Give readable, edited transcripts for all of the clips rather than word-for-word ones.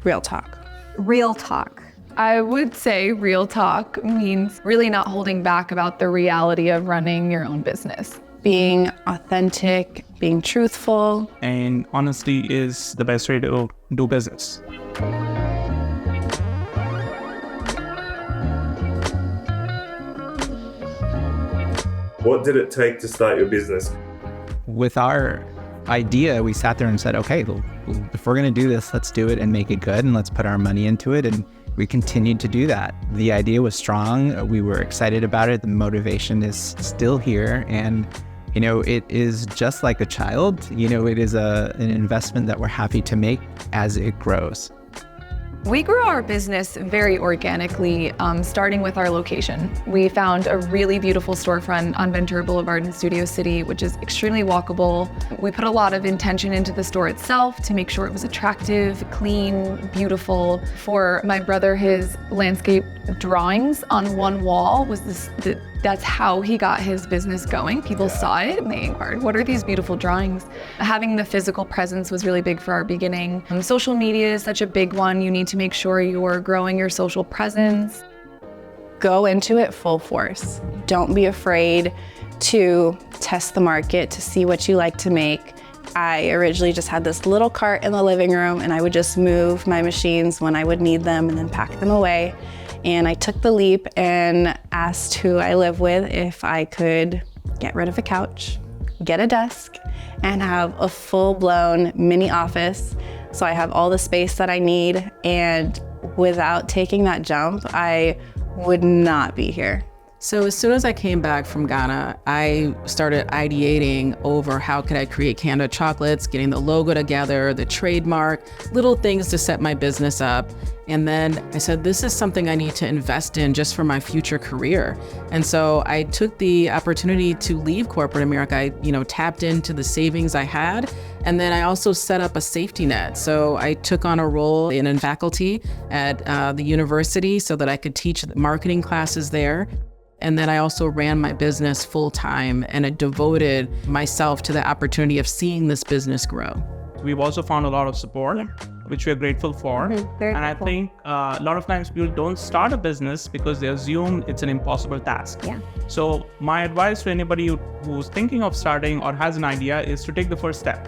Real talk. Real talk. I would say real talk means really not holding back about the reality of running your own business. Being authentic, being truthful. And honesty is the best way to do business. What did it take to start your business? With our idea, we sat there and said, okay, if we're going to do this, let's do it and make it good, and let's put our money into it. And we continued to do that. The idea was strong. We were excited about it. The motivation is still here. And, it is just like a child. It is an investment that we're happy to make as it grows. We grew our business very organically, starting with our location. We found a really beautiful storefront on Ventura Boulevard in Studio City, which is extremely walkable. We put a lot of intention into the store itself to make sure it was attractive, clean, beautiful. For my brother, his landscape drawings on one wall was that's how he got his business going. People saw it and they inquired, what are these beautiful drawings? Having the physical presence was really big for our beginning. Social media is such a big one. You need to make sure you're growing your social presence. Go into it full force. Don't be afraid to test the market, to see what you like to make. I originally just had this little cart in the living room, and I would just move my machines when I would need them and then pack them away. And I took the leap and asked who I live with if I could get rid of a couch, get a desk, and have a full-blown mini office. So I have all the space that I need, and without taking that jump, I would not be here. So as soon as I came back from Ghana, I started ideating over how could I create Kanda Chocolates, getting the logo together, the trademark, little things to set my business up. And then I said, this is something I need to invest in just for my future career. And so I took the opportunity to leave corporate America. I, tapped into the savings I had. And then I also set up a safety net. So I took on a role in faculty at the university so that I could teach marketing classes there. And then I also ran my business full time, and I devoted myself to the opportunity of seeing this business grow. We've also found a lot of support, which we're grateful for. And I think a lot of times people don't start a business because they assume it's an impossible task. Yeah. So my advice to anybody who's thinking of starting or has an idea is to take the first step.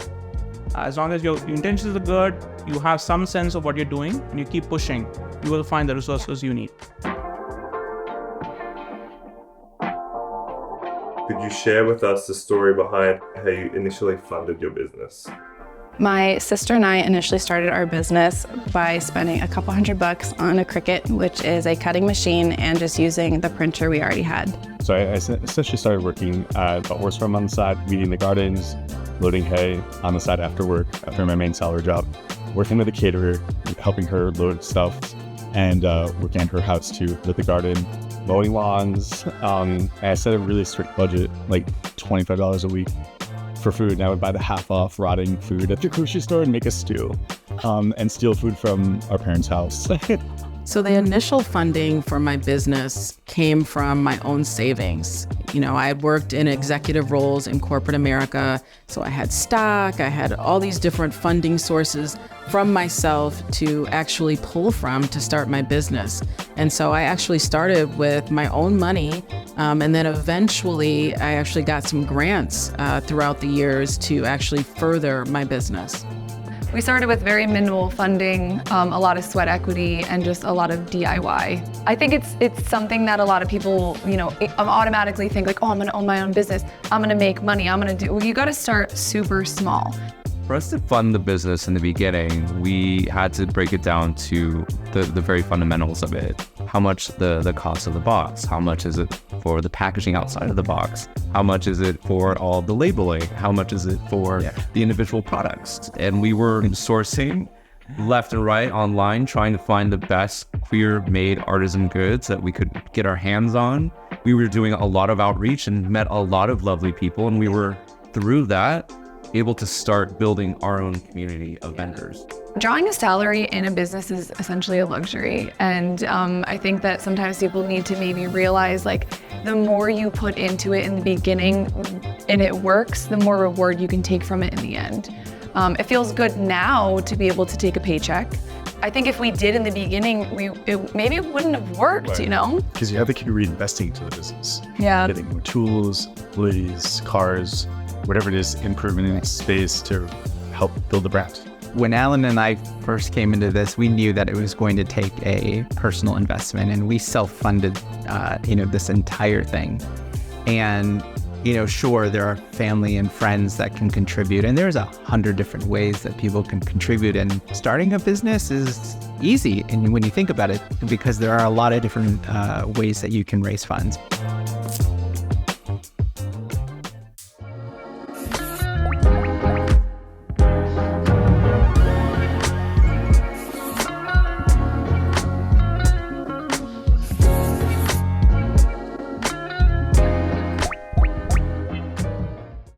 As long as your intentions are good, you have some sense of what you're doing, and you keep pushing, you will find the resources you need. Could you share with us the story behind how you initially funded your business? My sister and I initially started our business by spending a couple $100 on a Cricut, which is a cutting machine, and just using the printer we already had. So I essentially started working at a horse farm on the side, weeding the gardens, loading hay on the side after work, after my main salary job, working with a caterer, helping her load stuff, and working at her house too, with the garden, mowing lawns. And I set a really strict budget, like $25 a week for food. And I would buy the half off rotting food at the grocery store and make a stew, and steal food from our parents' house. So the initial funding for my business came from my own savings. I had worked in executive roles in corporate America, so I had stock, I had all these different funding sources from myself to actually pull from to start my business. And so I actually started with my own money, and then eventually I actually got some grants throughout the years to actually further my business. We started with very minimal funding, a lot of sweat equity, and just a lot of DIY. I think it's something that a lot of people, automatically think like, oh, I'm gonna own my own business, I'm gonna make money, you gotta start super small. For us to fund the business in the beginning, we had to break it down to the very fundamentals of it. How much the cost of the box? How much is it for the packaging outside of the box? How much is it for all the labeling? How much is it for the individual products? And we were sourcing left and right online, trying to find the best queer-made artisan goods that we could get our hands on. We were doing a lot of outreach and met a lot of lovely people, and we were, through that, able to start building our own community of vendors. Drawing a salary in a business is essentially a luxury. And I think that sometimes people need to maybe realize, like, the more you put into it in the beginning and it works, the more reward you can take from it in the end. It feels good now to be able to take a paycheck I think if we did in the beginning, maybe it wouldn't have worked, Right. you know? Because you have to keep reinvesting into the business. Yeah. Getting more tools, employees, cars, whatever it is, improvement in space to help build the brand. When Alan and I first came into this, we knew that it was going to take a personal investment, and we self-funded, this entire thing. And, sure, there are family and friends that can contribute, and there's 100 different ways that people can contribute. And starting a business is easy, and when you think about it, because there are a lot of different ways that you can raise funds.